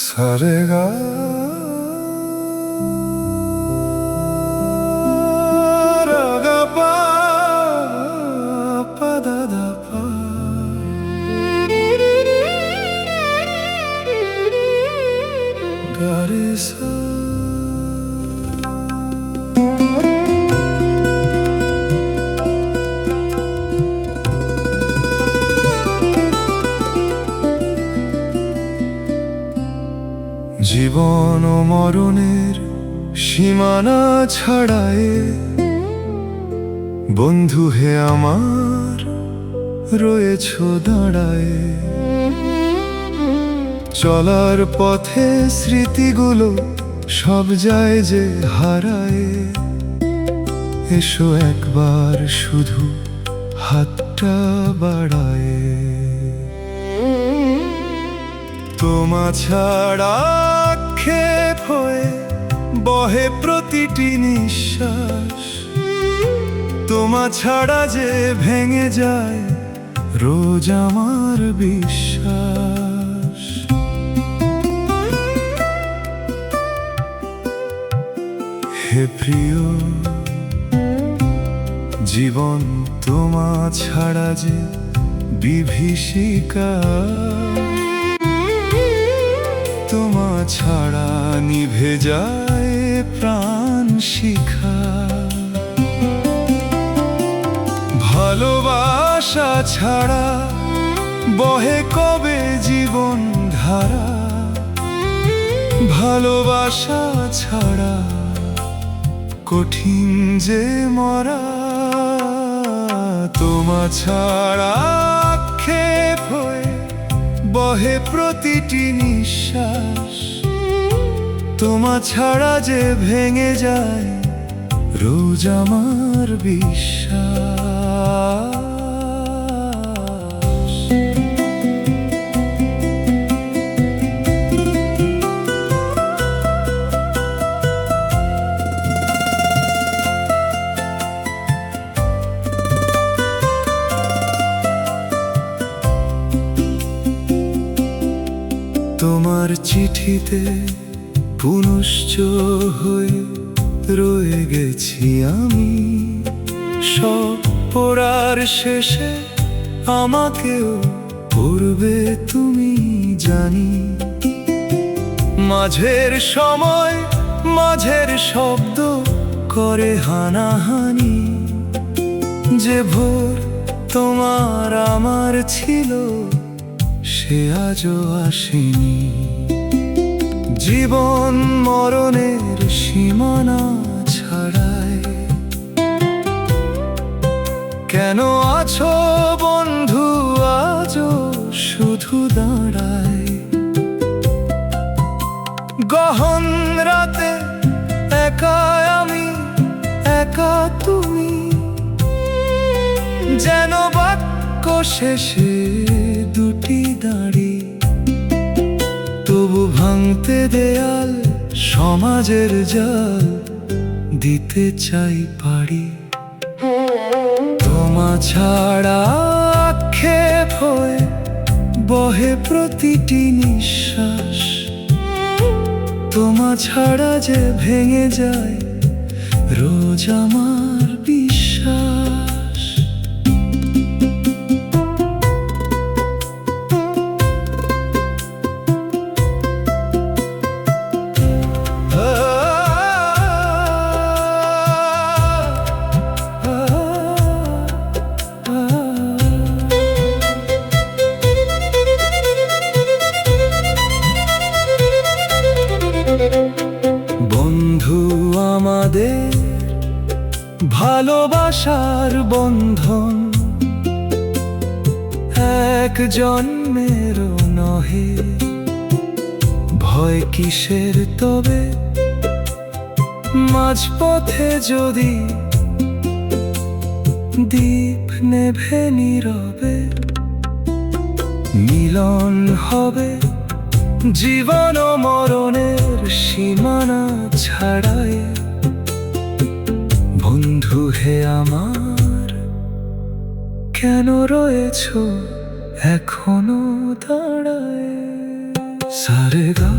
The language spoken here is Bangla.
সারেগা রাগাপা পাদাদাপা গারেসা। জীবন ও মরণের সীমানা ছাড়ায় বন্ধু হে আমার রয়েছ দাঁড়ায়। চলার পথে স্মৃতিগুলো সব যায় যে হারায়। এসো একবার শুধু হাতটা বাড়ায়। তোমা ছাড়া আক্ষেপ হয়ে বহে প্রতিটি নিঃশ্বাস। তোমা ছাড়া যে ভেঙে যায় রোজ আমার বিশ্বাস। হে প্রিয় জীবন তোমা ছাড়া যে বিভীষিকা। তোমা ছাড়া নিভে যায় প্রাণ শিখা। ভালোবাসা ছাড়া বহে কবে জীবন ধারা। ভালোবাসা ছাড়া কঠিন যে মরা। তোমা ছাড়া আক্ষেপ হয়ে বহে প্রতিটি নিঃশ্বাস। তোমা ছাড়া যে ভেঙে যায় রোজ আমার বিশ্বাস। তোমার চিঠিতে পুনশ্চ হয়ে রয়ে গেছি আমি। সব পড়ার শেষে আমাকেও পড়বে তুমি জানি। মাঝের সময় মাঝের শব্দ করে হানাহানি। যে ভোর তোমার আমার ছিল সে আজও আসেনি। জীবন মরণের সীমানা ছাড়ায় কেন আছো বন্ধু আজও শুধু দাঁড়ায়। গহন রাতে একা আমি একা তুমি। যেন বাক্য শেষে দুটি দাঁড়ি। তবু ভাঙতে দেয়াল সমাজের জাল দিতে চাই পারি। তোমা ছাড়া আক্ষেপ হয়ে বহে প্রতিটি নিঃশ্বাস। তোমা ছাড়া যে ভেঙে যায় রোজ আমার বিশ্বাস। বন্ধু আমাদের ভালোবাসার বন্ধন এক জন্মেরও নহে। ভয় কিসের তবে মাঝপথে যদি দীপ নেভে নীরবে। মিলন হবে জীবন ও মরণের সীমানা ছাড়ায়। বন্ধু হে আমার কেন রয়েছো এখনো দাঁড়ায়। সারে গা